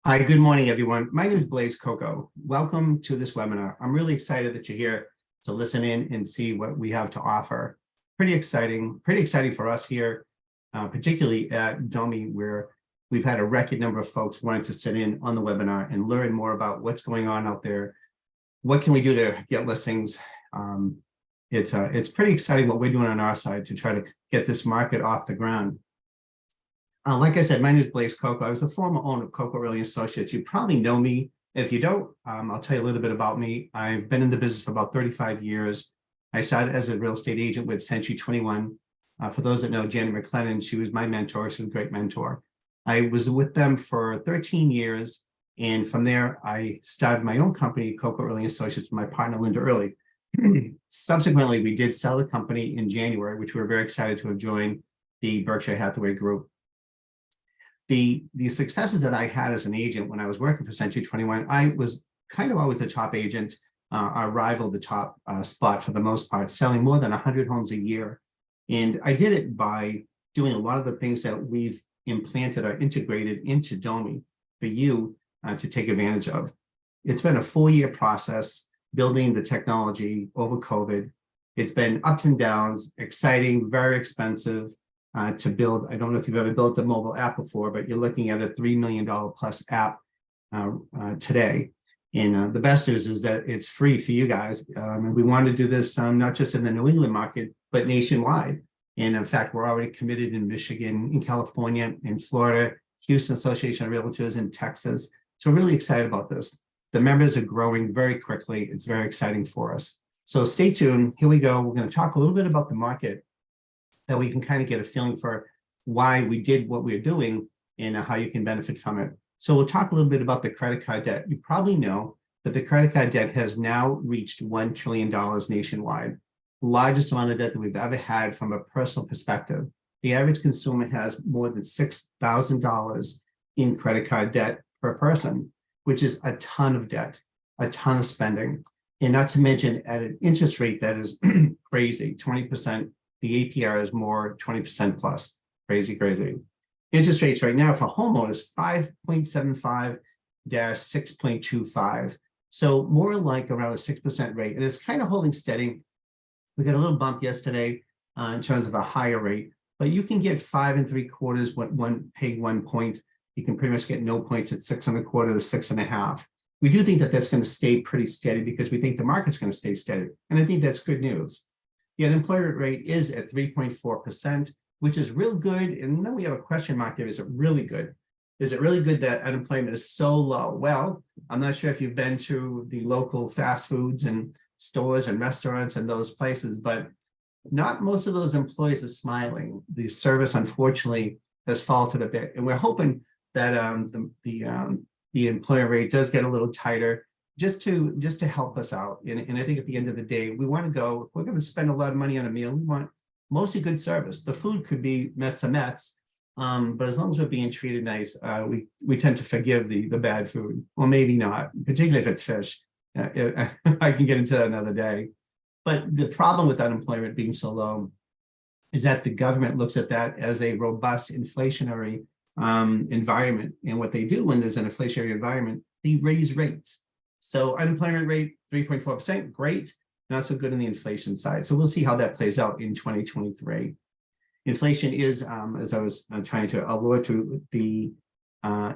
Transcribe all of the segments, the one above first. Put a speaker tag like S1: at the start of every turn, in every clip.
S1: Hi, good morning, everyone. My name is Blaise Coco. Welcome to this webinar. I'm really excited that you're here to listen in and see what we have to offer. Pretty exciting for us here, particularly at Domi, where we've had a record number of folks wanting to sit in on the webinar and learn more about what's going on out there. What can we do to get listings? It's pretty exciting what we're doing on our side to try to get this market off the ground. Like I said, my name is Blaise Coco. I was the former owner of Coco Really Associates. You probably know me. If you don't, I'll tell you a little bit about me. I've been in the business for about 35 years. I started as a real estate agent with Century 21. For those that know Janet McLennan, she was my mentor. She was a great mentor. I was with them for 13 years. And from there, I started my own company, Coco Really Associates, with my partner, Linda Early. Subsequently, we did sell the company in January, which we were very excited to have joined the Berkshire Hathaway Group. The successes that I had as an agent when I was working for Century 21, I was kind of always the top agent. I rivaled the top spot for the most part, selling more than 100 homes a year. And I did it by doing a lot of the things that we've implanted or integrated into Domi for you to take advantage of. It's been a 4-year process building the technology over COVID. It's been ups and downs, exciting, very expensive. To build. I don't know if you've ever built a mobile app before, but you're looking at a $3 million plus app today. And the best news is that it's free for you guys. And we want to do this not just in the New England market, but nationwide. And in fact, we're already committed in Michigan, in California, in Florida, Houston Association of Realtors, in Texas. So we're really excited about this. The members are growing very quickly. It's very exciting for us. So stay tuned. Here we go. We're going to talk a little bit about the market, that we can kind of get a feeling for why we did what we're doing and how you can benefit from it. So we'll talk a little bit about the credit card debt. You probably know that the credit card debt has now reached $1 trillion nationwide, largest amount of debt that we've ever had from a personal perspective. The average consumer has more than $6,000 in credit card debt per person, which is a ton of debt, a ton of spending. And not to mention at an interest rate that is crazy, 20%. The APR is more 20% plus, crazy. Interest rates right now for homeowners, 5.75 - 6.25. So more like around a 6% rate. And it's kind of holding steady. We got a little bump yesterday in terms of a higher rate, but you can get 5 3/4 with pay 1 point. You can pretty much get no points at 6 1/4 to 6.5. We do think that that's going to stay pretty steady because we think the market's going to stay steady. And I think that's good news. The unemployment rate is at 3.4%, which is real good. And then we have a question mark there. Is it really good? Is it really good that unemployment is so low? Well, I'm not sure if you've been to the local fast foods and stores and restaurants and those places, but not most of those employees are smiling. The service, unfortunately, has faltered a bit. And we're hoping that the employment rate does get a little tighter, just to help us out. And I think at the end of the day, we want to go, if we're going to spend a lot of money on a meal, we want mostly good service. The food could be Mets, but as long as we're being treated nice, we tend to forgive the bad food, or maybe not, particularly if it's fish. I can get into that another day. But the problem with unemployment being so low is that the government looks at that as a robust inflationary environment. And what they do when there's an inflationary environment, they raise rates. So unemployment rate, 3.4%, great, not so good on the inflation side. So we'll see how that plays out in 2023. Inflation is, as I was trying to allude to, the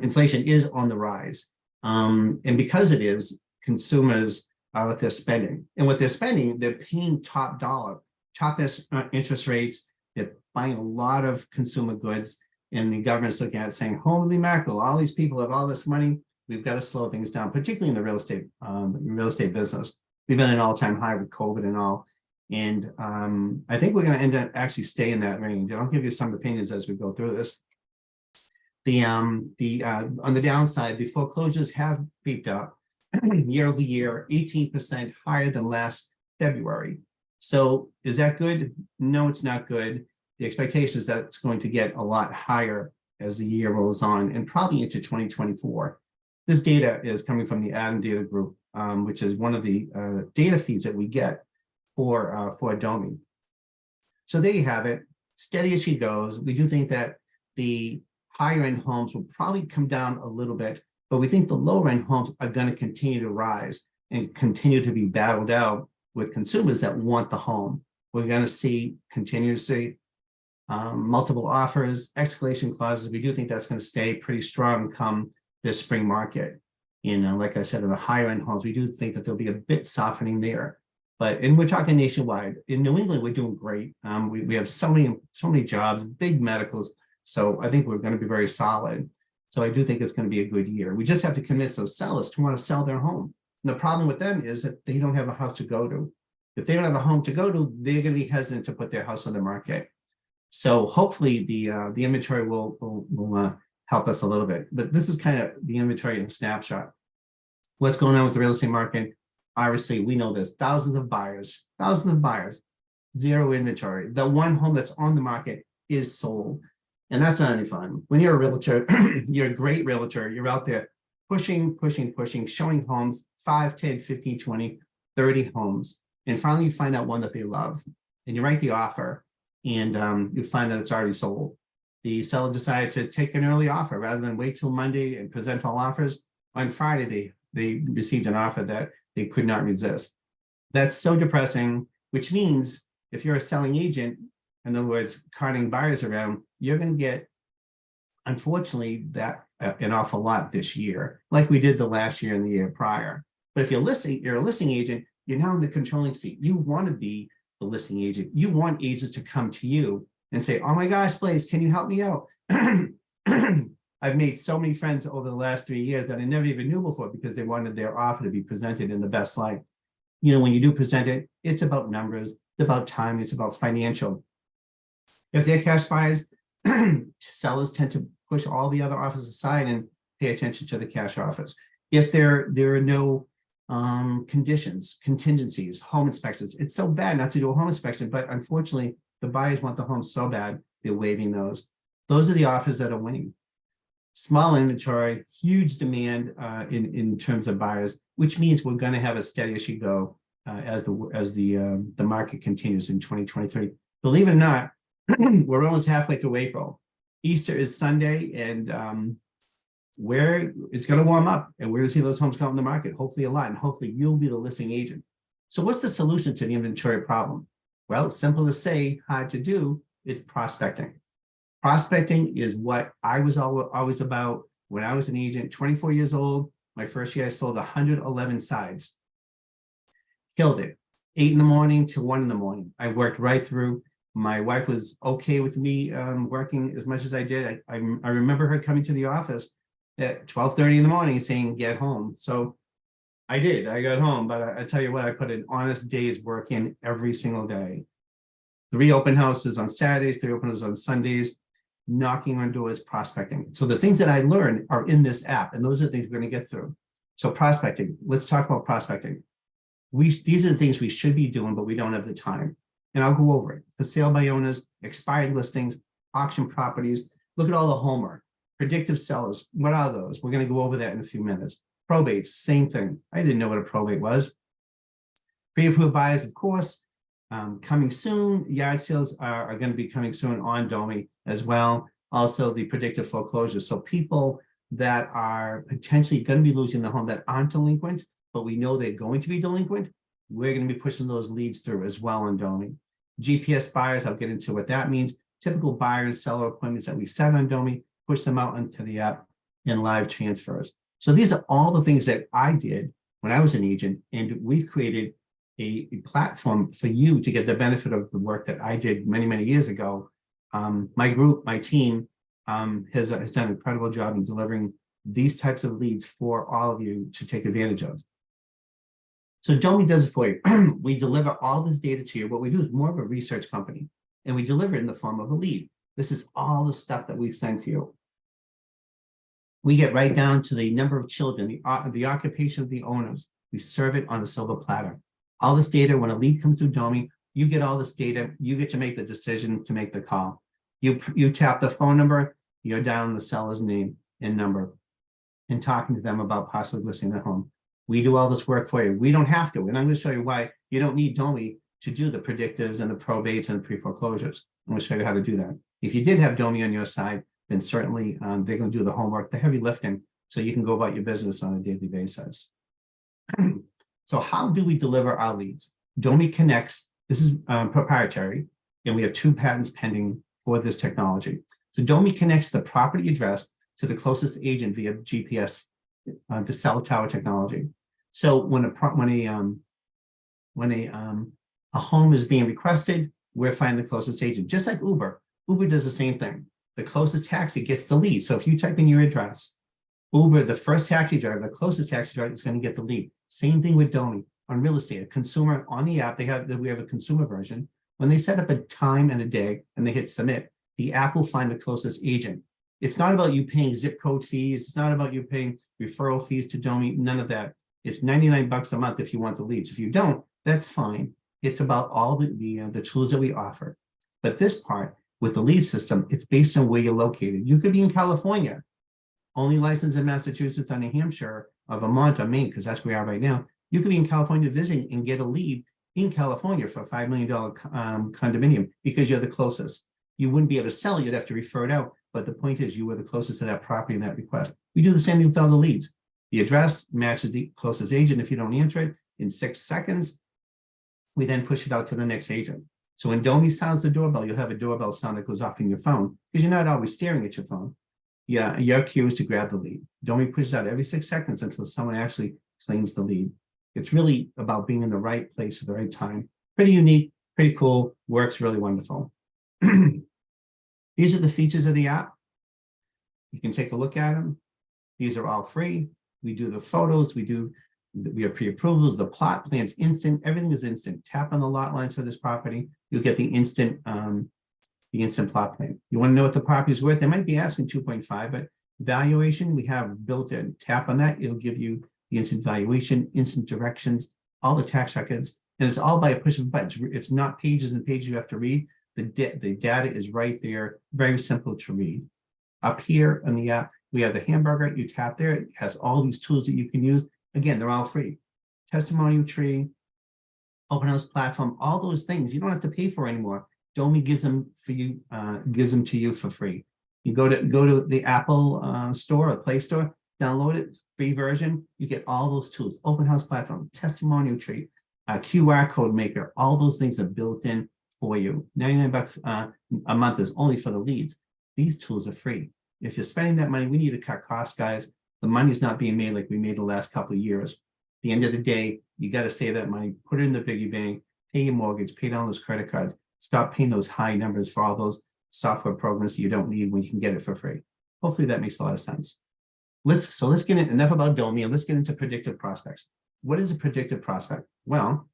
S1: inflation is on the rise. And because it is, consumers are what they're spending. And what they're spending, they're paying top dollar, top interest rates. They're buying a lot of consumer goods. And the government's looking at it saying, holy mackerel, all these people have all this money. We've got to slow things down, particularly in the real estate business. We've been at an all-time high with COVID and all. And I think we're going to end up actually stay in that range. I'll give you some opinions as we go through this. On the downside, the foreclosures have peaked up year over year, 18% higher than last February. So is that good? No, it's not good. The expectation is that it's going to get a lot higher as the year rolls on, and probably into 2024. This data is coming from the Adam Data Group, which is one of the data feeds that we get for Domi. So there you have it, steady as she goes. We do think that the higher end homes will probably come down a little bit But we think the lower end homes are going to continue to rise and continue to be battled out with consumers that want the home. We're going to continue to see multiple offers, escalation clauses. We do think that's going to stay pretty strong come this spring market. Like I said, in the higher end homes, we do think that there'll be a bit softening there. And we're talking nationwide. In New England, we're doing great. We have so many jobs, big medicals. So I think we're going to be very solid. So I do think it's going to be a good year. We just have to convince those sellers to want to sell their home. And the problem with them is that they don't have a house to go to. If they don't have a home to go to, they're going to be hesitant to put their house on the market. So hopefully the inventory will help us a little bit. But this is kind of the inventory in a snapshot. What's going on with the real estate market? Obviously, we know there's thousands of buyers, zero inventory. The one home that's on the market is sold. And that's not any fun. When you're a realtor, you're a great realtor. You're out there pushing, showing homes, 5, 10, 15, 20, 30 homes. And finally, you find out one that they love. And you write the offer, and you find that it's already sold. The seller decided to take an early offer rather than wait till Monday and present all offers. On Friday, they received an offer that they could not resist. That's so depressing, which means if you're a selling agent, in other words, carting buyers around, you're going to get, unfortunately, that an awful lot this year, like we did the last year and the year prior. But if you're a listing agent, you're now in the controlling seat. You want to be the listing agent. You want agents to come to you and say, oh my gosh, Blaze, can you help me out? I've made so many friends over the last 3 years that I never even knew before because they wanted their offer to be presented in the best light. When you do present it, it's about numbers, it's about time, it's about financial. If they're cash buyers, sellers tend to push all the other offers aside and pay attention to the cash offers. If there are no conditions, contingencies, home inspections, it's so bad not to do a home inspection, but unfortunately, the buyers want the home so bad, they're waiving those. Those are the offers that are winning. Small inventory, huge demand in terms of buyers, which means we're going to have a steady as you go as the market continues in 2023. Believe it or not, we're almost halfway through April. Easter is Sunday, and it's going to warm up, and we're going to see those homes come on the market, hopefully a lot, and hopefully you'll be the listing agent. So what's the solution to the inventory problem? Well, it's simple to say, hard to do. It's prospecting. Prospecting is what I was always about when I was an agent, 24 years old. My first year, I sold 111 sides. Killed it. 8 in the morning to 1 in the morning. I worked right through. My wife was okay with me working as much as I did. I remember her coming to the office at 12:30 in the morning saying, get home. So I did. I got home, but I tell you what, I put an honest day's work in every single day. 3 open houses on Saturdays, 3 open houses on Sundays, knocking on doors, prospecting. So the things that I learned are in this app, and those are the things we're going to get through. So prospecting, let's talk about prospecting. These are the things we should be doing, but we don't have the time. And I'll go over it. For sale by owners, expired listings, auction properties, look at all the homework. Predictive sellers, what are those? We're going to go over that in a few minutes. Probates, same thing. I didn't know what a probate was. Pre-approved buyers, of course, coming soon. Yard sales are going to be coming soon on Domi as well. Also, the predictive foreclosures. So people that are potentially going to be losing the home that aren't delinquent, but we know they're going to be delinquent, we're going to be pushing those leads through as well on Domi. GPS buyers, I'll get into what that means. Typical buyer and seller appointments that we set on Domi, push them out into the app and live transfers. So these are all the things that I did when I was an agent, and we've created a platform for you to get the benefit of the work that I did many, many years ago. My group, my team has done an incredible job in delivering these types of leads for all of you to take advantage of. So Domi does it for you. We deliver all this data to you. What we do is more of a research company, and we deliver it in the form of a lead. This is all the stuff that we send to you. We get right down to the number of children, the occupation of the owners. We serve it on a silver platter. All this data, when a lead comes through Domi, you get all this data. You get to make the decision to make the call. You tap the phone number, you're down the seller's name and number and talking to them about possibly listing their home. We do all this work for you. We don't have to. And I'm going to show you why you don't need Domi to do the predictives and the probates and the pre-foreclosures. I'm going to show you how to do that. If you did have Domi on your side, then certainly they're going to do the homework, the heavy lifting so you can go about your business on a daily basis. So how do we deliver our leads? Domi connects, this is proprietary, and we have 2 patents pending for this technology. So Domi connects the property address to the closest agent via GPS, the cell tower technology. So when a home is being requested, we're finding the closest agent, just like Uber. Uber does the same thing. The closest taxi gets the lead. So if you type in your address, Uber, the first taxi driver, the closest taxi driver is going to get the lead. Same thing with Domi on real estate. A consumer on the app, we have a consumer version. When they set up a time and a day and they hit submit, the app will find the closest agent. It's not about you paying zip code fees. It's not about you paying referral fees to Domi. None of that. It's $99 a month if you want the leads. If you don't, that's fine. It's about all the tools that we offer. But this part with the lead system, it's based on where you're located. You could be in California, only licensed in Massachusetts or New Hampshire or Vermont or Maine, because that's where we are right now. You could be in California visiting and get a lead in California for a $5 million condominium because you're the closest. You wouldn't be able to sell, you'd have to refer it out. But the point is you were the closest to that property and that request. We do the same thing with all the leads. The address matches the closest agent. If you don't answer it in 6 seconds, we then push it out to the next agent. So when Domi sounds the doorbell, you'll have a doorbell sound that goes off in your phone because you're not always staring at your phone. Yeah, your cue is to grab the lead. Domi pushes out every 6 seconds until someone actually claims the lead. It's really about being in the right place at the right time. Pretty unique, pretty cool, works really wonderful. These are the features of the app. You can take a look at them. These are all free. We do the photos, we have pre-approvals, the plot plan's instant, everything is instant. Tap on the lot lines for this property, you'll get the instant plot plan. You want to know what the property is worth? They might be asking 2.5, but valuation we have built in. Tap on that, it'll give you the instant valuation, instant directions, all the tax records, and it's all by a push of a button. It's not pages and pages you have to read. The data is right there, very simple to read. Up here on the app, we have the hamburger. You tap there, it has all these tools that you can use. Again, they're all free. Testimonial tree, open house platform, all those things you don't have to pay for anymore. Domi gives them for you, gives them to you for free. You go to the Apple store or Play Store, download it, free version. You get all those tools. Open house platform, testimonial tree, QR code maker, all those things are built in for you. $99 a month is only for the leads. These tools are free. If you're spending that money, we need to cut costs, guys. The money's not being made like we made the last couple of years. At the end of the day, you got to save that money, put it in the piggy bank, pay your mortgage, pay down those credit cards, stop paying those high numbers for all those software programs you don't need when you can get it for free. Hopefully that makes a lot of sense. Let's get into enough about Domi and let's get into predictive prospects. What is a predictive prospect? Well,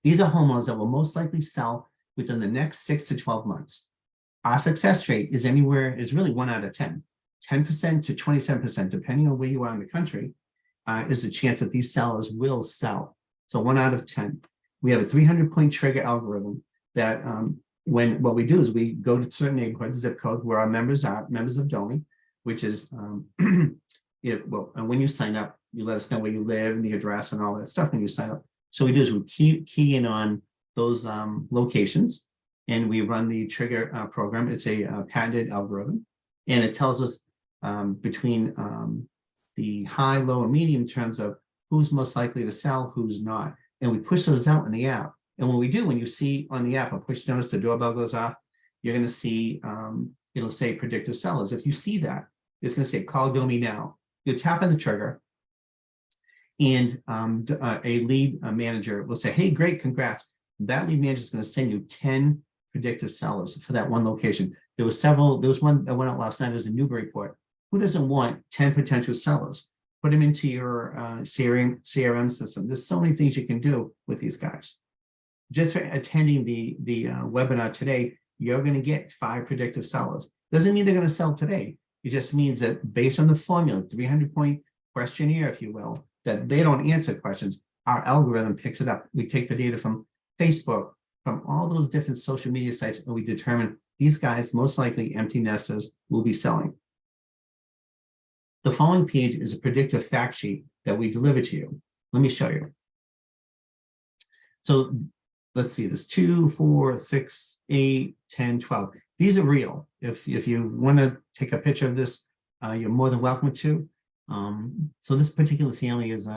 S1: these are homeowners that will most likely sell within the next 6 to 12 months. Our success rate is really 1 out of 10. 10% to 27%, depending on where you are in the country, is the chance that these sellers will sell. So 1 out of 10. We have a 300-point trigger algorithm that what we do is we go to certain neighborhoods, zip codes where our members are, members of Domi, which is, and when you sign up, you let us know where you live and the address and all that stuff when you sign up. So we do is we key in on those locations and we run the trigger program. It's a patented algorithm and it tells us between the high, low, and medium in terms of who's most likely to sell, who's not. And we push those out in the app. And when you see on the app a push notice, the doorbell goes off, you're going to see, it'll say predictive sellers. If you see that, it's going to say call Domi now. You tap on the trigger and a lead manager will say, hey, great, congrats. That lead manager is going to send you 10 predictive sellers for that one location. There was one that went out last night. There's a Newburyport. Who doesn't want 10 potential sellers? Put them into your CRM system. There's so many things you can do with these guys. Just for attending the webinar today, you're going to get 5 predictive sellers. Doesn't mean they're going to sell today. It just means that based on the formula, 300-point questionnaire, if you will, that they don't answer questions, our algorithm picks it up. We take the data from Facebook, from all those different social media sites, and we determine these guys, most likely empty nesters, will be selling. The following page is a predictive fact sheet that we deliver to you. Let me show you. So let's see, this 2, 4, 6, 8, 10, 12. These are real. If you want to take a picture of this, you're more than welcome to. So this particular family this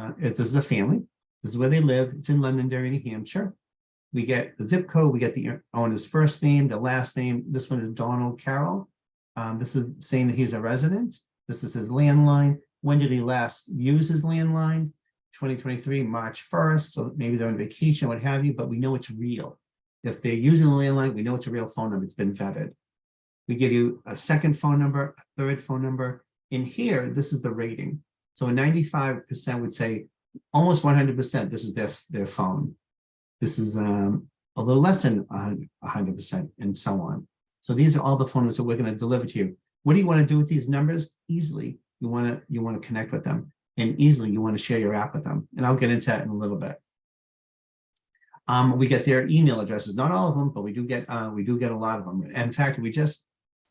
S1: is a family. This is where they live. It's in Londonderry, New Hampshire. We get the zip code. We get the owner's first name, the last name. This one is Donald Carroll. This is saying that he's a resident. This is his landline. When did he last use his landline? 2023, March 1st. So maybe they're on vacation, what have you, but we know it's real. If they're using the landline, we know it's a real phone number. It's been vetted. We give you a second phone number, a third phone number. In here, this is the rating. So 95% would say, almost 100%, this is their phone. This is a little less than 100%, and so on. So these are all the phone numbers that we're going to deliver to you. What do you want to do with these numbers? Easily, you want to connect with them, and easily you want to share your app with them. And I'll get into that in a little bit. We get their email addresses, not all of them, but we do get a lot of them. In fact, we just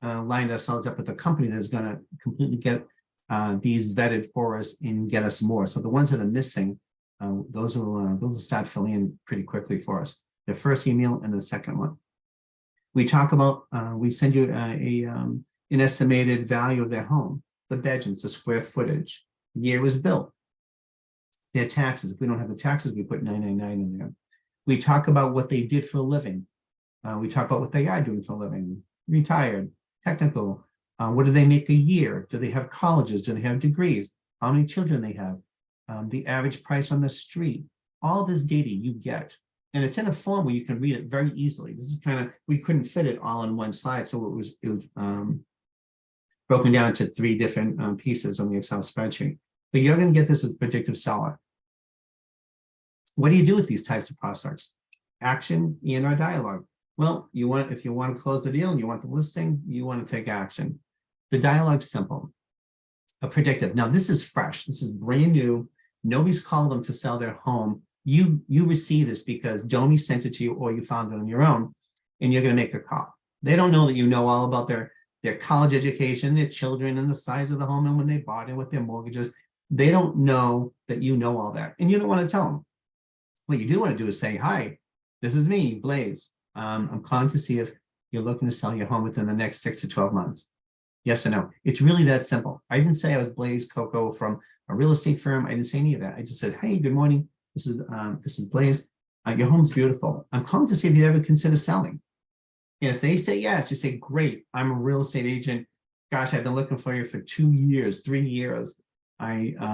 S1: lined ourselves up with a company that's going to completely get these vetted for us and get us more. So the ones that are missing, those will start filling in pretty quickly for us. The first email and the second one. We talk about, we send you an estimated value of their home, the bedrooms, the square footage, the year it was built, their taxes. If we don't have the taxes, we put 999 in there. We talk about what they did for a living. We talk about what they are doing for a living, retired, technical. What do they make a year? Do they have colleges? Do they have degrees? How many children they have? The average price on the street. All this data you get. And it's in a form where you can read it very easily. This is kind of, we couldn't fit it all in one slide. So it was broken down to 3 different pieces on the Excel spreadsheet. But you're going to get this as Predictive Seller. What do you do with these types of prospects? Action and or dialogue. Well, if you want to close the deal and you want the listing, you want to take action. The dialogue's simple. A predictive. Now, this is fresh. This is brand new. Nobody's called them to sell their home. You receive this because Domi sent it to you or you found it on your own, and you're going to make a call. They don't know that you know all about their college education, their children, and the size of the home, and when they bought it, with their mortgages. They don't know that you know all that, and you don't want to tell them. What you do want to do is say, hi, this is me, Blaze. I'm calling to see if you're looking to sell your home within the next 6 to 12 months. Yes or no? It's really that simple. I didn't say I was Blaze Coco from a real estate firm. I didn't say any of that. I just said, hey, good morning. This is Blaze. Your home's beautiful. I'm calling to see if you ever consider selling. And if they say yes, you say, great, I'm a real estate agent. Gosh, I've been looking for you for 2 years, 3 years. I'd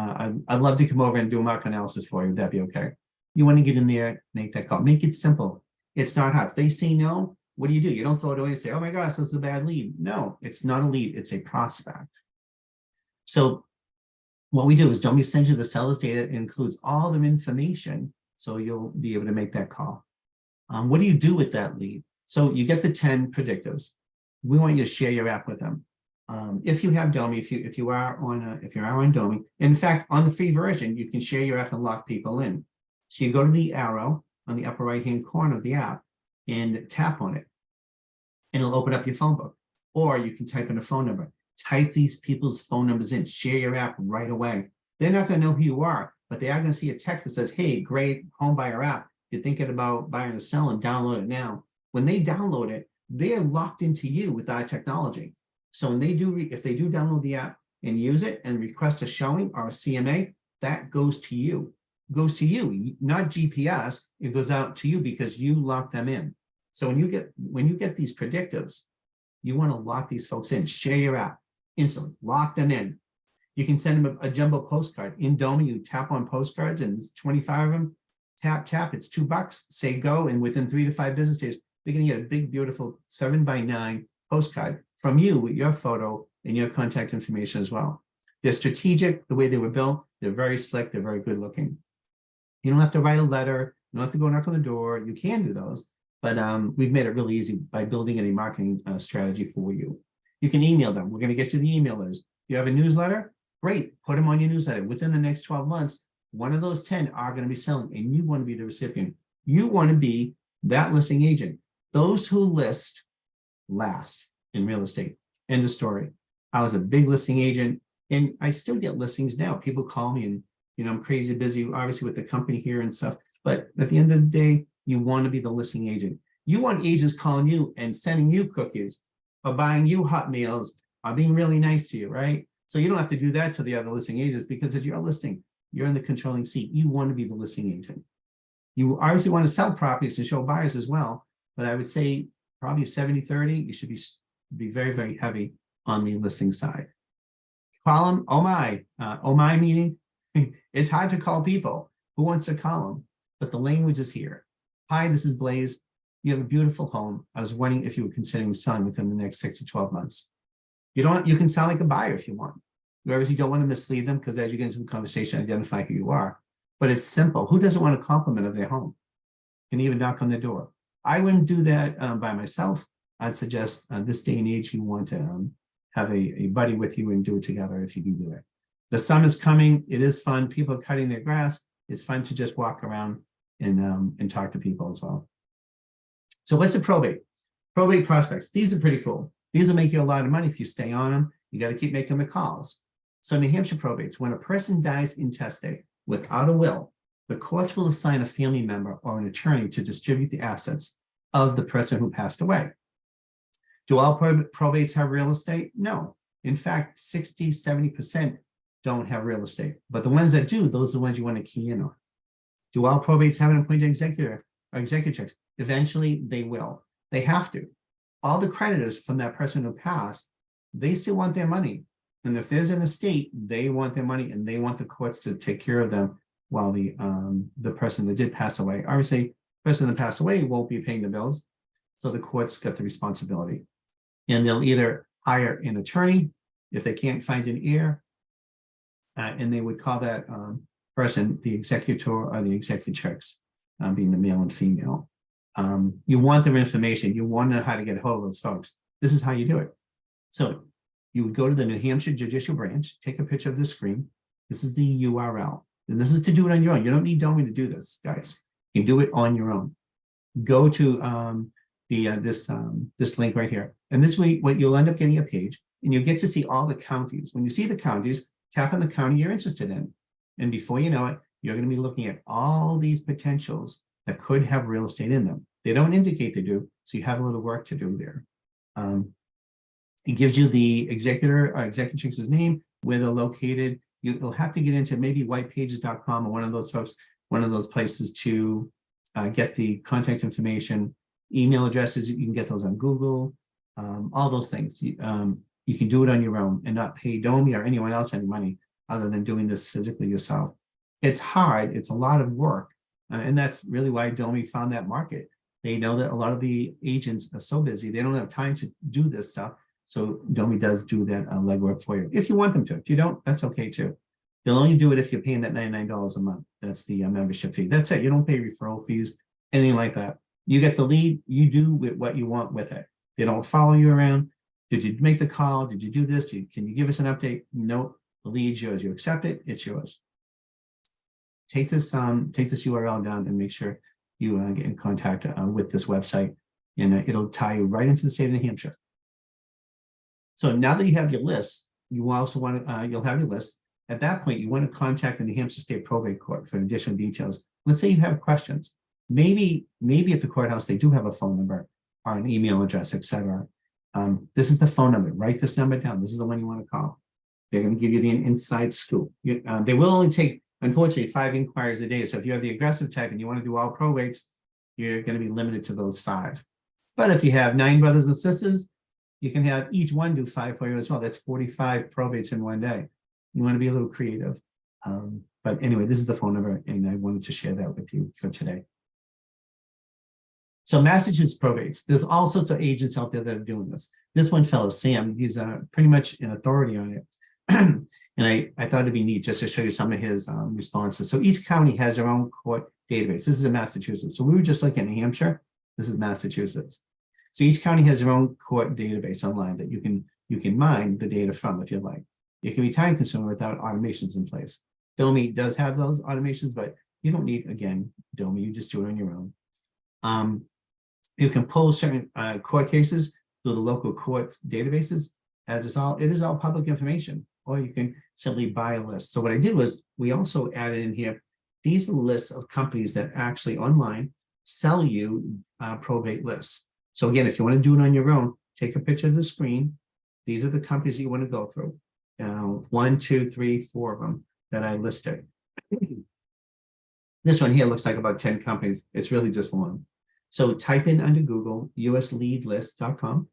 S1: love to come over and do a market analysis for you. Would that be okay? You want to get in there, make that call. Make it simple. It's not hard. If they say no, what do? You don't throw it away and say, oh my gosh, this is a bad lead. No, it's not a lead. It's a prospect. So what we do is Domi sends you the seller's data. It includes all their information, so you'll be able to make that call. What do you do with that lead? So you get the 10 predictives. We want you to share your app with them. If you have Domi, if you are on Domi, in fact, on the free version, you can share your app and lock people in. So you go to the arrow on the upper right-hand corner of the app and tap on it, and it'll open up your phone book. Or you can type in a phone number. Type these people's phone numbers in. Share your app right away. They're not going to know who you are, but they are going to see a text that says, hey, great home buyer app. You're thinking about buying or selling, download it now. When they download it, they're locked into you with our technology. So when they do, if they do download the app and use it and request a showing or a CMA, that goes to you. Goes to you, not GPS. It goes out to you because you lock them in. So when you get these predictives, you want to lock these folks in. Share your app instantly. Lock them in. You can send them a jumbo postcard. In Domi, you tap on postcards, and there's 25 of them. Tap. It's $2. Say go, and within 3 to 5 business days, they're going to get a big, beautiful 7x9 postcard from you with your photo and your contact information as well. They're strategic. The way they were built, they're very slick. They're very good looking. You don't have to write a letter. You don't have to go knock on the door. You can do those, but we've made it really easy by building a marketing strategy for you. You can email them. We're going to get you the email list. You have a newsletter? Great. Put them on your newsletter. Within the next 12 months, one of those 10 are going to be selling, and you want to be the recipient. You want to be that listing agent. Those who list last in real estate. End of story. I was a big listing agent, and I still get listings now. People call me, and I'm crazy busy, obviously, with the company here and stuff. But at the end of the day, you want to be the listing agent. You want agents calling you and sending you cookies or buying you hot meals or being really nice to you, right? So you don't have to do that to the other listing agents because it's your listing. You're in the controlling seat. You want to be the listing agent. You obviously want to sell properties and show buyers as well, but I would say probably 70-30, you should be very, very heavy on the listing side. Call them, oh my meaning, it's hard to call people. Who wants to call them? But the language is here. Hi, this is Blaze. You have a beautiful home. I was wondering if you were considering selling within the next 6 to 12 months. You can sound like a buyer if you want. You obviously don't want to mislead them because as you get into the conversation, identify who you are. But it's simple. Who doesn't want a compliment of their home? You can even knock on their door. I wouldn't do that by myself. I'd suggest this day and age, you want to have a buddy with you and do it together if you do that. The summer is coming. It is fun. People are cutting their grass. It's fun to just walk around and talk to people as well. So what's a probate? Probate prospects. These are pretty cool. These will make you a lot of money if you stay on them. You got to keep making the calls. So New Hampshire probates, when a person dies intestate without a will, the courts will assign a family member or an attorney to distribute the assets of the person who passed away. Do all probates have real estate? No. In fact, 60-70% don't have real estate. But the ones that do, those are the ones you want to key in on. Do all probates have an appointed executor or executrix? Eventually, they will. They have to. All the creditors from that person who passed, they still want their money. And if there's an estate, they want their money and they want the courts to take care of them while the person that did pass away. Obviously, the person that passed away won't be paying the bills. So the courts got the responsibility. And they'll either hire an attorney if they can't find an heir, and they would call that person the executor or the executrix, being the male and female. You want their information. You want to know how to get a hold of those folks. This is how you do it. So you would go to the New Hampshire Judicial Branch, take a picture of the screen. This is the URL. And this is to do it on your own. You don't need Domi to do this, guys. You can do it on your own. Go to this link right here. And this way, what you'll end up getting a page, and you'll get to see all the counties. When you see the counties, tap on the county you're interested in. And before you know it, you're going to be looking at all these potentials that could have real estate in them. They don't indicate they do, so you have a little work to do there. It gives you the executor or executrix's name, where they're located. You'll have to get into maybe whitepages.com or one of those folks, one of those places to get the contact information, email addresses. You can get those on Google, all those things. You can do it on your own and not pay Domi or anyone else any money other than doing this physically yourself. It's hard. It's a lot of work. And that's really why Domi found that market. They know that a lot of the agents are so busy, they don't have time to do this stuff. So Domi does do that legwork for you. If you want them to. If you don't, that's okay too. They'll only do it if you're paying that $99 a month. That's the membership fee. That's it. You don't pay referral fees, anything like that. You get the lead, you do what you want with it. They don't follow you around. Did you make the call? Did you do this? Can you give us an update? No, the lead's yours. You accept it, it's yours. Take this URL down and make sure you get in contact with this website, and it'll tie you right into the state of New Hampshire. So now that you have your list, you also want to, you'll have your list. At that point, you want to contact the New Hampshire State Probate Court for additional details. Let's say you have questions. Maybe at the courthouse, they do have a phone number or an email address, etc. This is the phone number. Write this number down. This is the one you want to call. They're going to give you the inside scoop. They will only take, unfortunately, 5 inquiries a day. So if you have the aggressive type and you want to do all probates, you're going to be limited to those 5. But if you have 9 brothers and sisters, you can have each one do 5 for you as well. That's 45 probates in one day. You want to be a little creative. But anyway, this is the phone number, and I wanted to share that with you for today. So Massachusetts probates. There's all sorts of agents out there that are doing this. This one fellow, Sam, he's pretty much an authority on it. And I thought it'd be neat just to show you some of his responses. So each county has their own court database. This is in Massachusetts. So we were just looking at New Hampshire. This is Massachusetts. So each county has their own court database online that you can mine the data from if you like. It can be time consuming without automations in place. Domi does have those automations, but you don't need, again, Domi. You just do it on your own. You can pull certain court cases through the local court databases. As it is all public information, or you can simply buy a list. So what I did was we also added in here, these are the lists of companies that actually online sell you probate lists. So again, if you want to do it on your own, take a picture of the screen. These are the companies that you want to go through. 1, 2, 3, 4 of them that I listed. This one here looks like about 10 companies. It's really just one. So type in under Google, usleadlist.com,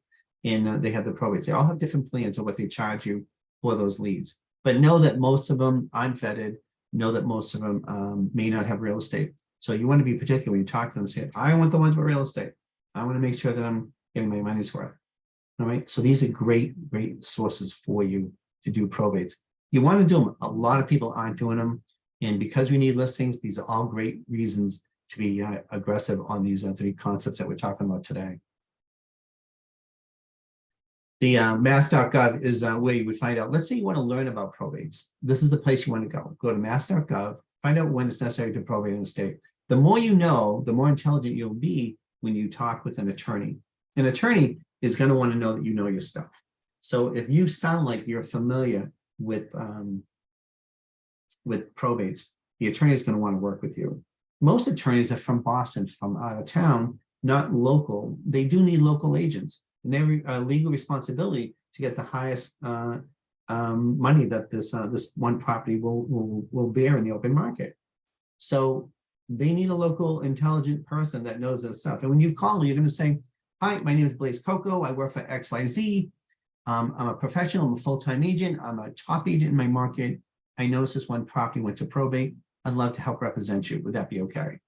S1: and they have the probates. They all have different plans of what they charge you for those leads. But know that most of them aren't vetted. Know that most of them may not have real estate. So you want to be particular when you talk to them and say, I want the ones with real estate. I want to make sure that I'm getting my money's worth. All right. So these are great sources for you to do probates. You want to do them. A lot of people aren't doing them. And because we need listings, these are all great reasons to be aggressive on these 3 concepts that we're talking about today. The mass.gov is where you would find out. Let's say you want to learn about probates. This is the place you want to go. Go to mass.gov, find out when it's necessary to probate an estate. The more you know, the more intelligent you'll be when you talk with an attorney. An attorney is going to want to know that you know your stuff. So if you sound like you're familiar with probates, the attorney is going to want to work with you. Most attorneys are from Boston, from out of town, not local. They do need local agents, and their legal responsibility to get the highest money that this one property will bear in the open market. So they need a local intelligent person that knows this stuff. And when you call them, you're going to say, hi, my name is Blaze Coco. I work for XYZ. I'm a professional. I'm a full-time agent. I'm a top agent in my market. I noticed this one property went to probate. I'd love to help represent you. Would that be okay?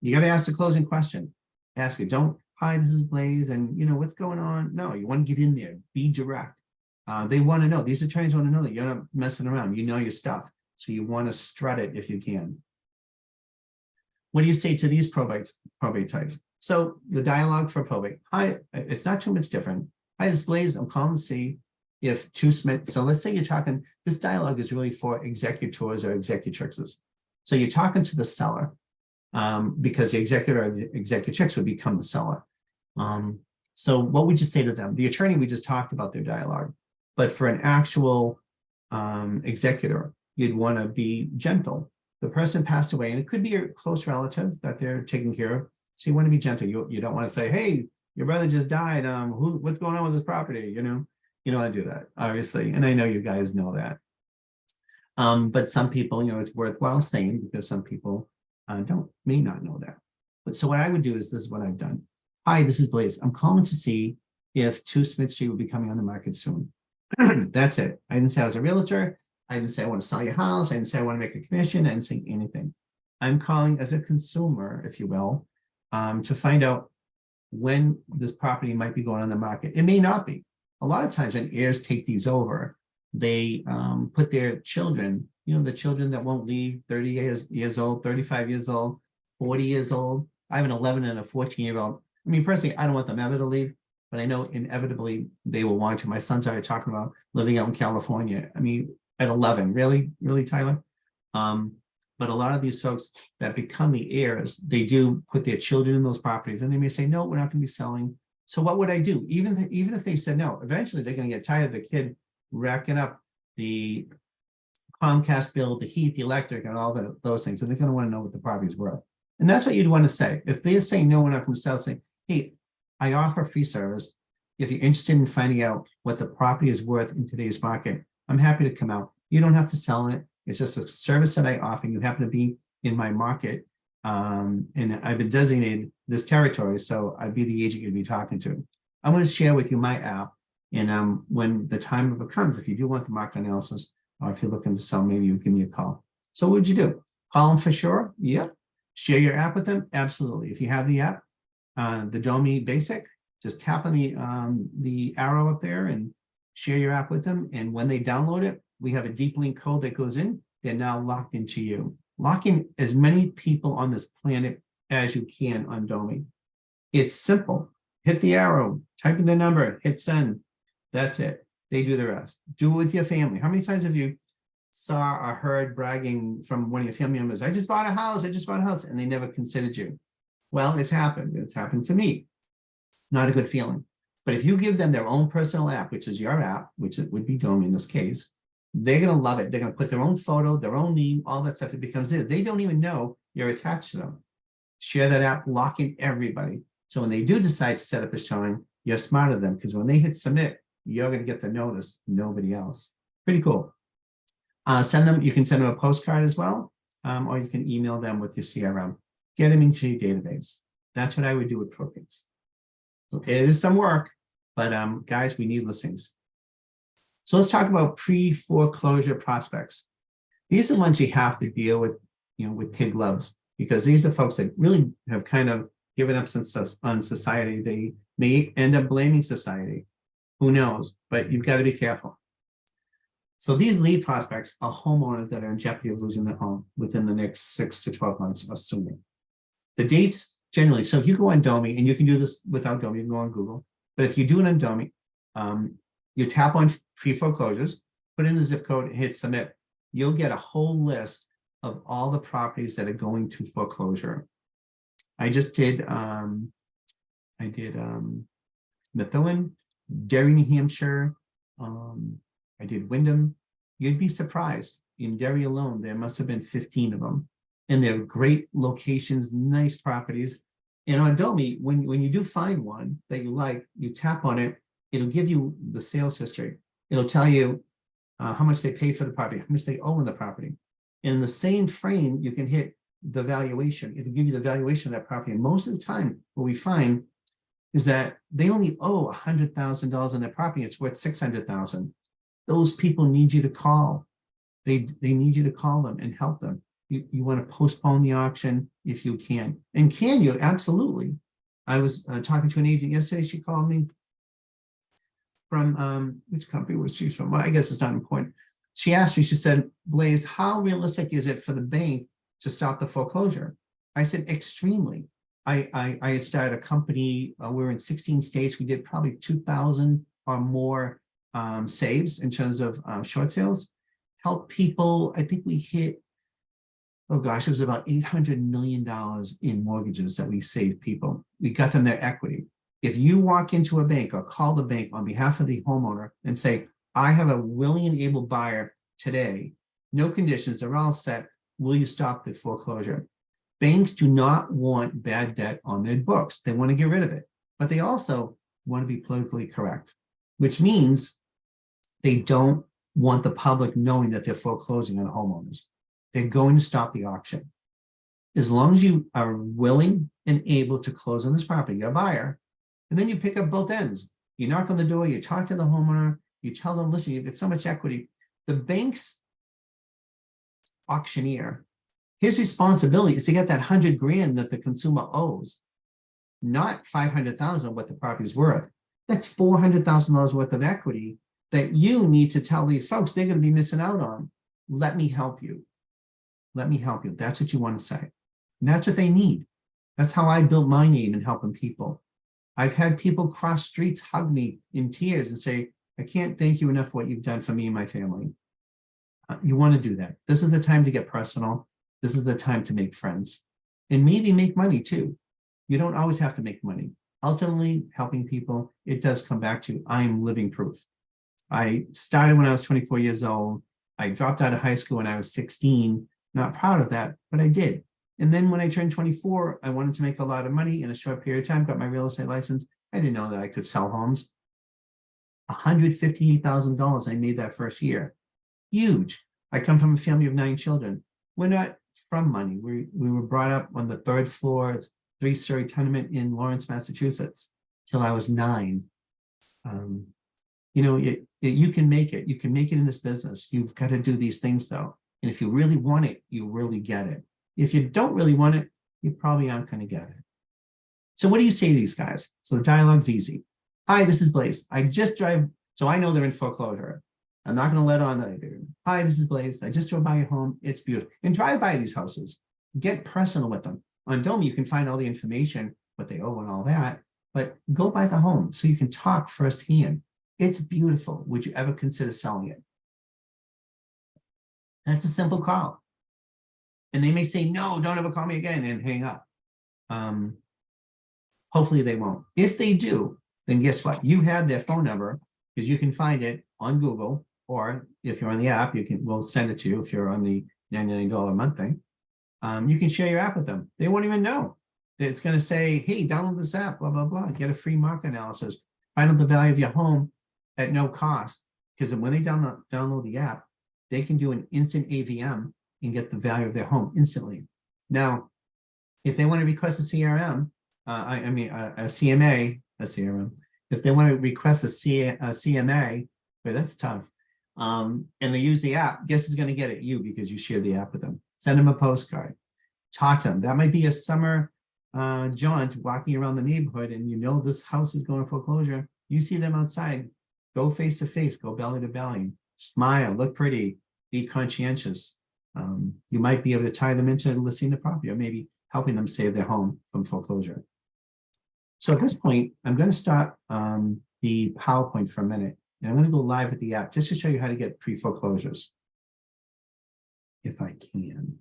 S1: You got to ask the closing question. Ask it. Don't, hi, this is Blaze, and what's going on? No, you want to get in there. Be direct. They want to know. These attorneys want to know that you're not messing around. You know your stuff. So you want to strut it if you can. What do you say to these probate types? So the dialogue for probate. Hi, it's not too much different. Hi, this is Blaze. I'm calling to see if so let's say you're talking, this dialogue is really for executors or executrixes. So you're talking to the seller because the executor or the executrix would become the seller. So what would you say to them? The attorney, we just talked about their dialogue, but for an actual executor, you'd want to be gentle. The person passed away, and it could be a close relative that they're taking care of. So you want to be gentle. You don't want to say, hey, your brother just died. What's going on with his property? You don't want to do that, obviously. And I know you guys know that. But some people, it's worthwhile saying, because some people may not know that. But so what I would do is, this is what I've done. Hi, this is Blaze. I'm calling to see if 2 Smith Street will be coming on the market soon. That's it. I didn't say I was a realtor. I didn't say I want to sell your house. I didn't say I want to make a commission. I didn't say anything. I'm calling as a consumer, if you will, to find out when this property might be going on the market. It may not be. A lot of times when heirs take these over, they put their children, the children that won't leave, 30 years old, 35 years old, 40 years old. I have an 11 and a 14-year-old. I mean, personally, I don't want them ever to leave, but I know inevitably they will want to. My sons are talking about living out in California. I mean, at 11, really, Tyler? But a lot of these folks that become the heirs, they do put their children in those properties, and they may say, no, we're not going to be selling. So what would I do? Even if they said no, eventually they're going to get tired of the kid racking up the Comcast bill, the heat, the electric, and all those things. And they're going to want to know what the property is worth. And that's what you'd want to say. If they're saying no, we're not going to sell, say, hey, I offer free service. If you're interested in finding out what the property is worth in today's market, I'm happy to come out. You don't have to sell it. It's just a service that I offer. You happen to be in my market. And I've been designated this territory, so I'd be the agent you'd be talking to. I want to share with you my app. And when the time of it comes, if you do want the market analysis, or if you're looking to sell, maybe you give me a call. So what would you do? Call them for sure? Yeah. Share your app with them? Absolutely. If you have the app, the Domi Basic, just tap on the arrow up there and share your app with them. And when they download it, we have a deep link code that goes in. They're now locked into you. Lock in as many people on this planet as you can on Domi. It's simple. Hit the arrow, type in the number, hit send. That's it. They do the rest. Do it with your family. How many times have you saw or heard bragging from one of your family members, I just bought a house, and they never considered you? Well, it's happened. It's happened to me. Not a good feeling. But if you give them their own personal app, which is your app, which it would be Domi in this case, they're going to love it. They're going to put their own photo, their own name, all that stuff. It becomes theirs. They don't even know you're attached to them. Share that app, lock in everybody. So when they do decide to set up a showing, you're smarter than them, because when they hit submit, you're going to get the notice, nobody else. Pretty cool. You can send them a postcard as well, or you can email them with your CRM. Get them into your database. That's what I would do with probates. So it is some work, but guys, we need listings. So let's talk about pre-foreclosure prospects. These are the ones you have to deal with, with kid gloves, because these are folks that really have kind of given up on society. They may end up blaming society. Who knows? But you've got to be careful. So these lead prospects are homeowners that are in jeopardy of losing their home within the next 6 to 12 months or sooner. The dates generally, so if you go on Domi, and you can do this without Domi, you can go on Google, but if you do it on Domi, you tap on pre-foreclosures, put in a zip code, hit submit. You'll get a whole list of all the properties that are going to foreclosure. I just did, Methuen, Derry, New Hampshire. I did Wyndham. You'd be surprised. In Derry alone, there must have been 15 of them. And they're great locations, nice properties. And on Domi, when you do find one that you like, you tap on it, it'll give you the sales history. It'll tell you how much they paid for the property, how much they owe in the property. And in the same frame, you can hit the valuation. It'll give you the valuation of that property. And most of the time, what we find is that they only owe $100,000 on their property. It's worth $600,000. Those people need you to call. They need you to call them and help them. You want to postpone the auction if you can. And can you? Absolutely. I was talking to an agent yesterday. She called me from, which company was she from? Well, I guess it's not important. She asked me, she said, Blaze, how realistic is it for the bank to stop the foreclosure? I said, extremely. I had started a company. We were in 16 states. We did probably 2,000 or more saves in terms of short sales. Help people. I think we hit, oh gosh, it was about $800 million in mortgages that we saved people. We got them their equity. If you walk into a bank or call the bank on behalf of the homeowner and say, I have a willing and able buyer today, no conditions, they're all set, will you stop the foreclosure? Banks do not want bad debt on their books. They want to get rid of it, but they also want to be politically correct, which means they don't want the public knowing that they're foreclosing on homeowners. They're going to stop the auction. As long as you are willing and able to close on this property, you're a buyer, and then you pick up both ends. You knock on the door, you talk to the homeowner, you tell them, listen, you've got so much equity. The bank's auctioneer, his responsibility is to get that 100 grand that the consumer owes, not 500,000 what the property's worth. That's $400,000 worth of equity that you need to tell these folks they're going to be missing out on. Let me help you. Let me help you. That's what you want to say. And that's what they need. That's how I built my name in helping people. I've had people cross streets hug me in tears and say, I can't thank you enough for what you've done for me and my family. You want to do that. This is the time to get personal. This is the time to make friends and maybe make money too. You don't always have to make money. Ultimately, helping people, it does come back to I'm living proof. I started when I was 24 years old. I dropped out of high school when I was 16. Not proud of that, but I did. And then when I turned 24, I wanted to make a lot of money in a short period of time, got my real estate license. I didn't know that I could sell homes. $158,000 I made that first year. Huge. I come from a family of 9 children. We're not from money. We were brought up on the 3rd floor, 3-story tenement in Lawrence, Massachusetts, till I was 9. You can make it. You can make it in this business. You've got to do these things though. And if you really want it, you really get it. If you don't really want it, you probably aren't going to get it. So what do you say to these guys? So the dialogue's easy. Hi, this is Blaze. I just drive, so I know they're in foreclosure. I'm not going to let on that I do. Hi, this is Blaze. I just drove by your home. It's beautiful. And drive by these houses. Get personal with them. On Dome, you can find all the information, what they owe and all that, but go by the home so you can talk firsthand. It's beautiful. Would you ever consider selling it? That's a simple call. And they may say, no, don't ever call me again and hang up. Hopefully they won't. If they do, then guess what? You have their phone number because you can find it on Google, or if you're on the app, we'll send it to you if you're on the $99 a month thing. You can share your app with them. They won't even know. It's going to say, hey, download this app, blah, blah, blah. Get a free market analysis. Find out the value of your home at no cost. Because when they download the app, they can do an instant AVM and get the value of their home instantly. Now, if they want to request a CRM, a CMA, a CRM, if they want to request a CMA, but that's tough, and they use the app, guess who's going to get it? You, because you share the app with them. Send them a postcard. Talk to them. That might be a summer jaunt walking around the neighborhood, and you know this house is going to foreclosure. You see them outside. Go face to face. Go belly to belly. Smile. Look pretty. Be conscientious. You might be able to tie them into listing the property, or maybe helping them save their home from foreclosure. So at this point, I'm going to stop the PowerPoint for a minute, and I'm going to go live with the app just to show you how to get pre-foreclosures, if I can.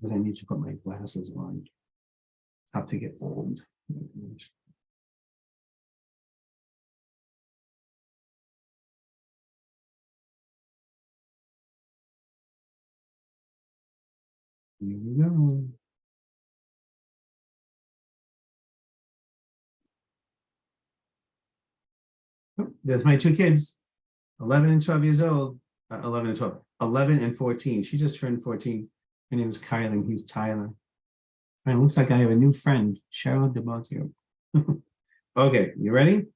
S1: But I need to put my glasses on. How to get old. Here we go. Oh, there's my two kids, 11 and 12 years old. 11 and 12, 11 and 14. She just turned 14. Her name is Kylie. He's Tyler. And it looks like I have a new friend, Cheryl DeMontio. Okay, you ready?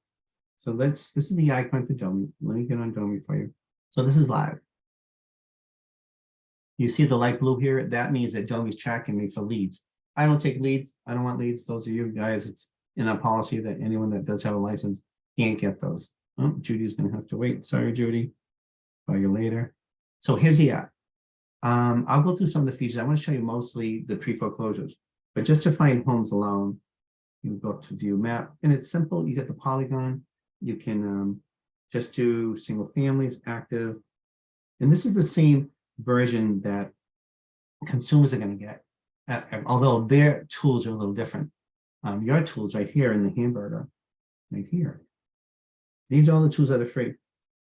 S1: So this is the icon for Domi. Let me get on Domi for you. So this is live. You see the light blue here? That means that Domi's tracking me for leads. I don't take leads. I don't want leads. Those are you guys. It's in our policy that anyone that does have a license can't get those. Oh, Judy's going to have to wait. Sorry, Judy. Call you later. So here's the app. I'll go through some of the features. I want to show you mostly the pre-foreclosures, but just to find homes alone, you go up to view map, and it's simple. You get the polygon. You can just do single families, active, and this is the same version that consumers are going to get, although their tools are a little different. Your tools right here in the hamburger, right here. These are all the tools that are free.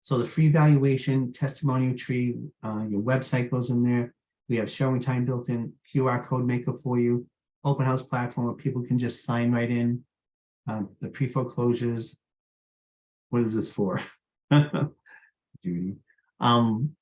S1: So the free valuation, testimonial tree, your website goes in there. We have showing time built in, QR code maker for you, open house platform where people can just sign right in. The pre-foreclosures. What is this for? Judy.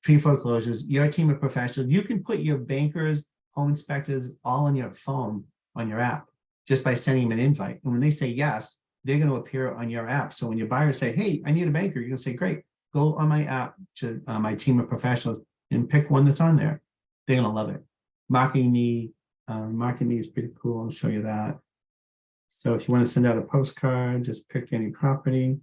S1: Pre-foreclosures, your team of professionals. You can put your bankers, home inspectors, all on your phone, on your app, just by sending them an invite. And when they say yes, they're going to appear on your app. So when your buyers say, hey, I need a banker, you're going to say, great, go on my app to my team of professionals and pick one that's on there. They're going to love it. Marketing me is pretty cool. I'll show you that. So if you want to send out a postcard, just pick any property.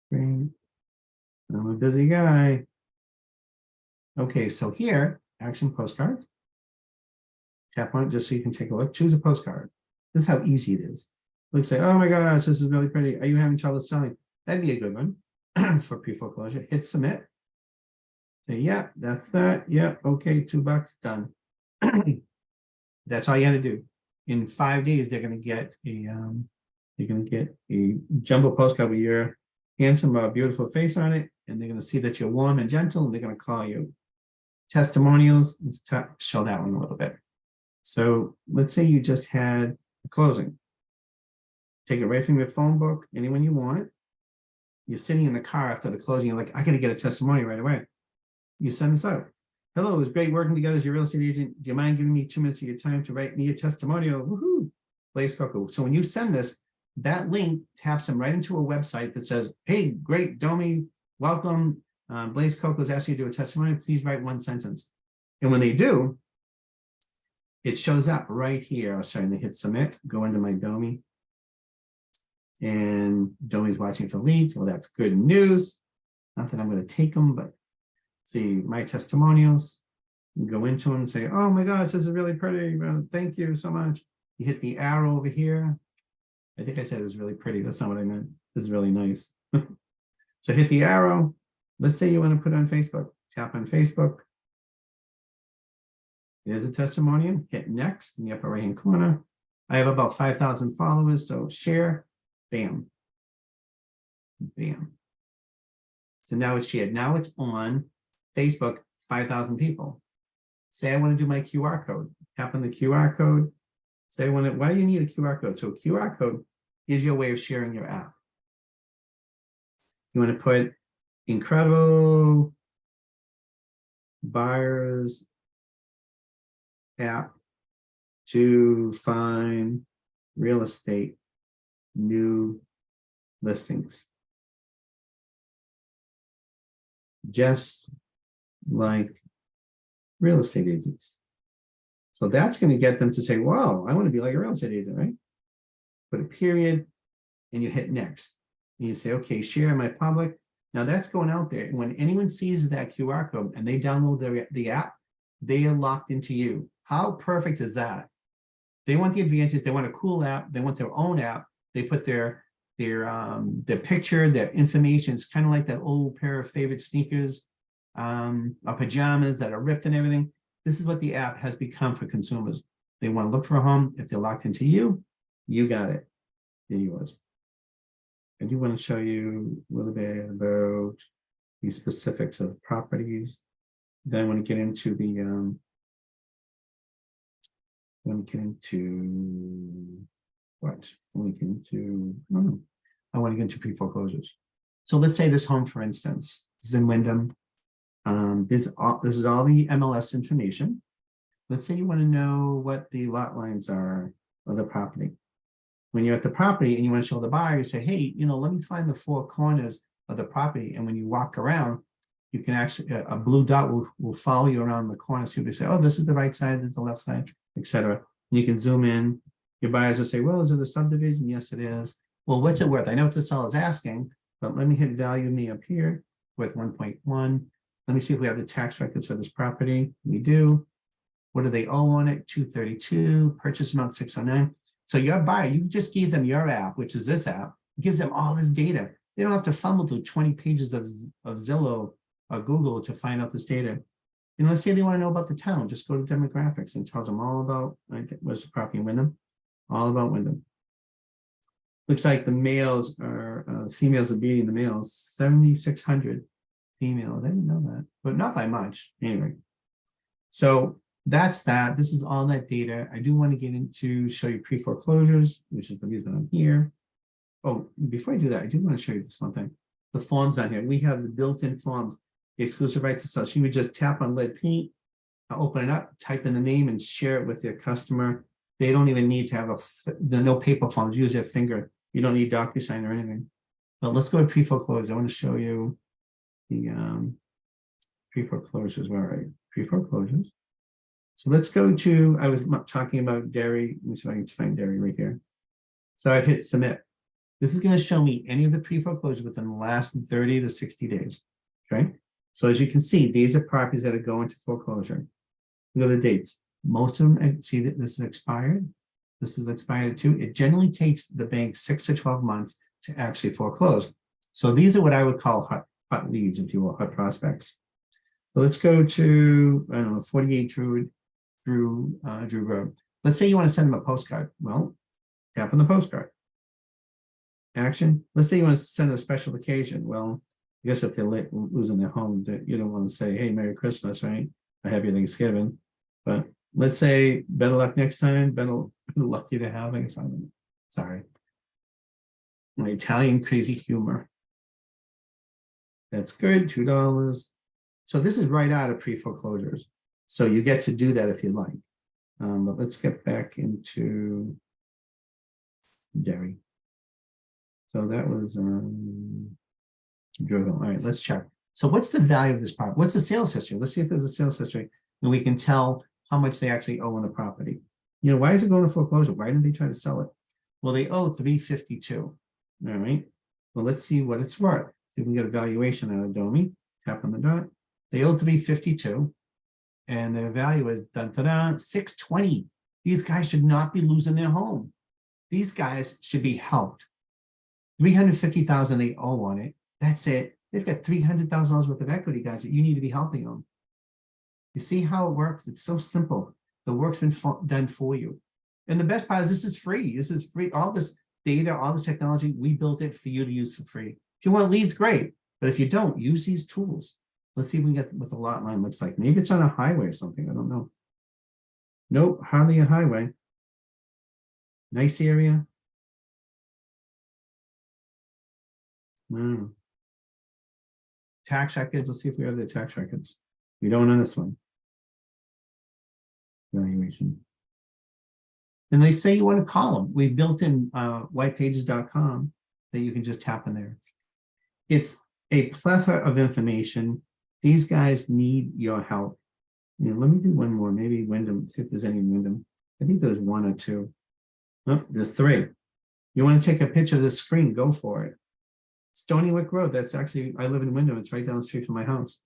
S1: Great. I'm a busy guy. Okay, so here, action postcard. Tap on it just so you can take a look. Choose a postcard. This is how easy it is. Like say, oh my gosh, this is really pretty. Are you having trouble selling? That'd be a good one for pre-foreclosure. Hit submit. Say, yeah, that's that. Yeah, okay, $2, done. That's all you got to do. In 5 days, they're going to get a jumbo postcard with your handsome, beautiful face on it, and they're going to see that you're warm and gentle, and they're going to call you. Testimonials. Let's show that one a little bit. So let's say you just had a closing. Take it right from your phone book, anyone you want. You're sitting in the car after the closing. You're like, I got to get a testimony right away. You send this out. Hello, it was great working together as your real estate agent. Do you mind giving me 2 minutes of your time to write me a testimonial? Woohoo! Blaze Coco. So when you send this, that link taps them right into a website that says, hey, great, Domi, welcome. Blaze Coco's asked you to do a testimonial. Please write 1 sentence. And when they do, it shows up right here. I'm sorry, they hit submit, go into my Domi. And Domi's watching for leads. Well, that's good news. Not that I'm going to take them, but see my testimonials. You go into them and say, oh my gosh, this is really pretty. Thank you so much. You hit the arrow over here. I think I said it was really pretty. That's not what I meant. This is really nice. So hit the arrow. Let's say you want to put it on Facebook. Tap on Facebook. There's a testimonial. Hit next in the upper right-hand corner. I have about 5,000 followers, so share. Bam. Bam. So now it's shared. Now it's on Facebook, 5,000 people. Say I want to do my QR code. Tap on the QR code. Say I want to, why do you need a QR code? So a QR code is your way of sharing your app. You want to put incredible buyers app to find real estate new listings. Just like real estate agents. So that's going to get them to say, wow, I want to be like a real estate agent, right? Put a period and you hit next. And you say, okay, share my public. Now that's going out there. And when anyone sees that QR code and they download the app, they are locked into you. How perfect is that? They want the advantage. They want a cool app. They want their own app. They put their picture, their information. It's kind of like that old pair of favorite sneakers or pajamas that are ripped and everything. This is what the app has become for consumers. They want to look for a home. If they're locked into you, you got it. They're yours. I do want to show you a little bit about the specifics of properties. Then I want to get into the I want to get into pre-foreclosures. So let's say this home, for instance, is in Wyndham. This is all the MLS information. Let's say you want to know what the lot lines are of the property. When you're at the property and you want to show the buyer, you say, hey, let me find the four corners of the property. And when you walk around, you can actually, a blue dot will follow you around the corner. So you say, oh, this is the right side, this is the left side, etc. And you can zoom in. Your buyers will say, well, is it a subdivision? Yes, it is. Well, what's it worth? I know what the seller's asking, but let me hit value me up here with 1.1. Let me see if we have the tax records for this property. We do. What do they owe on it? 232, purchase amount 609. So your buyer, you just gave them your app, which is this app, gives them all this data. They don't have to fumble through 20 pages of Zillow or Google to find out this data. Let's say they want to know about the town, just go to demographics and tells them all about, I think, what's the property in Wyndham? All about Wyndham. Looks like the males are, females are beating the males, 7,600 females. I didn't know that, but not by much. Anyway, so that's that. This is all that data. I do want to get into show you pre-foreclosures, which is the reason I'm here. Oh, before I do that, I do want to show you this one thing. The forms on here. We have the built-in forms, the exclusive rights to sell. So you would just tap on lead paint, open it up, type in the name, and share it with your customer. They don't even need to have no paper forms. Use your finger. You don't need DocuSign or anything. But let's go to pre-foreclosures. I want to show you the pre-foreclosures. All right, pre-foreclosures. So let's go to, I was talking about dairy. Let me see if I can find dairy right here. So I'd hit submit. This is going to show me any of the pre-foreclosures within the last 30 to 60 days. Okay. So as you can see, these are properties that are going to foreclosure. Look at the dates. Most of them, see that this is expired. This is expired too. It generally takes the bank 6 to 12 months to actually foreclose. So these are what I would call hot leads, if you will, hot prospects. So let's go to, I don't know, 48 Drew Road. Let's say you want to send them a postcard. Well, tap on the postcard. Action. Let's say you want to send a special occasion. Well, I guess if they're losing their home, that you don't want to say, hey, Merry Christmas, right? I have your Thanksgiving. But let's say better luck next time. Better lucky to have. I guess I'm sorry. My Italian crazy humor. That's good. $2. So this is right out of pre-foreclosures. So you get to do that if you like. But let's get back into dairy. So that was driven. All right, let's check. So what's the value of this property? What's the sales history? Let's see if there's a sales history and we can tell how much they actually owe on the property. Why is it going to foreclosure? Why didn't they try to sell it? Well, they owe $352. All right. Well, let's see what it's worth. See if we can get a valuation out of Domi. Tap on the dot. They owe 352, and their value is dun, 620. These guys should not be losing their home. These guys should be helped. 350,000 they owe on it. That's it. They've got $300,000 worth of equity, guys, that you need to be helping them. You see how it works? It's so simple. The work's been done for you. And the best part is this is free. This is free. All this data, all this technology, we built it for you to use for free. If you want leads, great. But if you don't, use these tools. Let's see if we can get what the lot line looks like. Maybe it's on a highway or something. I don't know. Nope, hardly a highway. Nice area. Tax records. Let's see if we have the tax records. We don't on this one. Valuation. And they say you want to call them. We've built in whitepages.com that you can just tap in there. It's a plethora of information. These guys need your help. You know, let me do one more. Maybe Wyndham. See if there's any in Wyndham. I think there's one or two. Oh, there's three. You want to take a picture of the screen? Go for it. Stony Wick Road. That's actually, I live in Wyndham. It's right down the street from my house.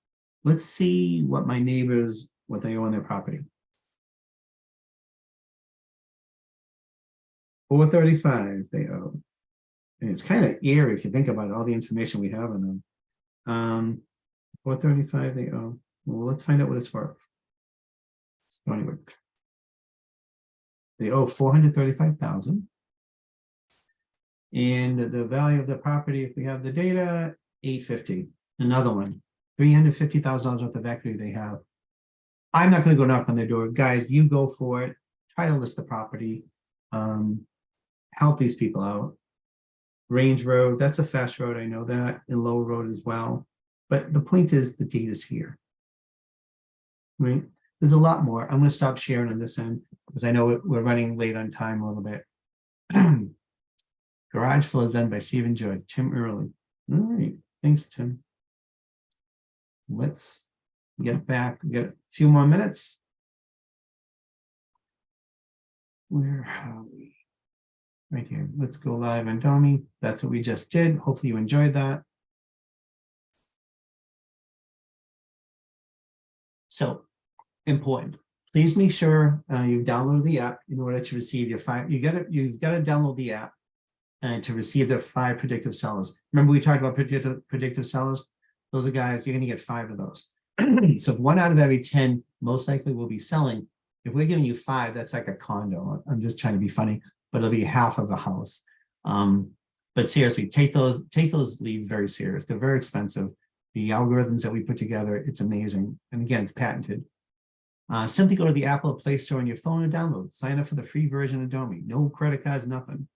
S1: Let's see what my neighbors, what they owe on their property. 435 they owe. And it's kind of eerie if you think about it, all the information we have on them. 435 they owe. Well, let's find out what it's worth. Stony Wick. They owe 435,000. And the value of the property, if we have the data, 850. Another one, $350,000 worth of equity they have. I'm not going to go knock on their door. Guys, you go for it. Try to list the property. Help these people out. Range Road, that's a fast road. I know that. And Lower Road as well. But the point is the data's here. Right? There's a lot more. I'm going to stop sharing on this end because I know we're running late on time a little bit. Garage flow is done by Stephen Joy, Tim Early. All right. Thanks, Tim. Let's get back. We got a few more minutes. Where are we? Right here. Let's go live on Domi. That's what we just did. Hopefully you enjoyed that. So important. Please make sure you download the app in order to receive your 5. You've got to download the app and to receive the 5 predictive sellers. Remember we talked about predictive sellers? Those are guys, you're going to get 5 of those. So 1 out of every 10 most likely will be selling. If we're giving you 5, that's like a condo. I'm just trying to be funny, but it'll be half of the house. But seriously, take those leads very serious. They're very expensive. The algorithms that we put together, it's amazing. And again, it's patented. Simply go to the Apple Play Store on your phone and download. Sign up for the free version of Domi. No credit cards, nothing.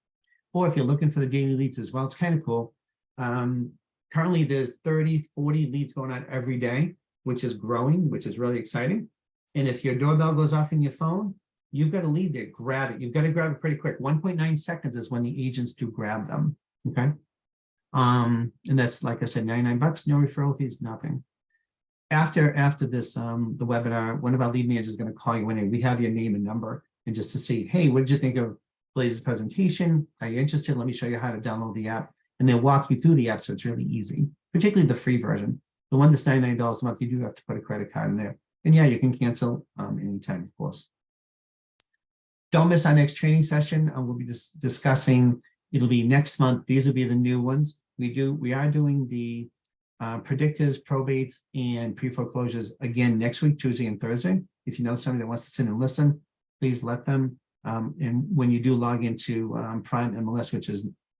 S1: Or if you're looking for the daily leads as well, it's kind of cool. Currently, there's 30, 40 leads going on every day, which is growing, which is really exciting. And if your doorbell goes off in your phone, you've got a lead there, grab it. You've got to grab it pretty quick. 1.9 seconds is when the agents do grab them, okay? And that's, like I said, $99, no referral fees, nothing. After this, the webinar, one of our lead managers is going to call you in. We have your name and number, and just to see, hey, what did you think of Blaze's presentation? Are you interested? Let me show you how to download the app. And they'll walk you through the app, so it's really easy, particularly the free version. The one that's $99 a month, you do have to put a credit card in there. And yeah, you can cancel anytime, of course. Don't miss our next training session. We'll be discussing, it'll be next month. These will be the new ones. We are doing the predictives, probates, and pre-foreclosures again next week, Tuesday and Thursday. If you know somebody that wants to sit and listen, please let them. And when you do log into Prime MLS,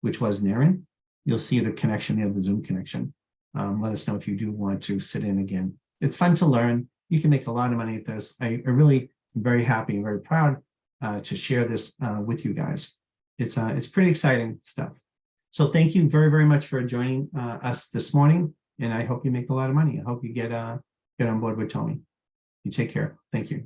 S1: which was Naren, you'll see the connection there, the Zoom connection. Let us know if you do want to sit in again. It's fun to learn. You can make a lot of money at this. I really am very happy and very proud to share this with you guys. It's pretty exciting stuff. So thank you very, very much for joining us this morning. And I hope you make a lot of money. I hope you get on board with Tony. You take care. Thank you.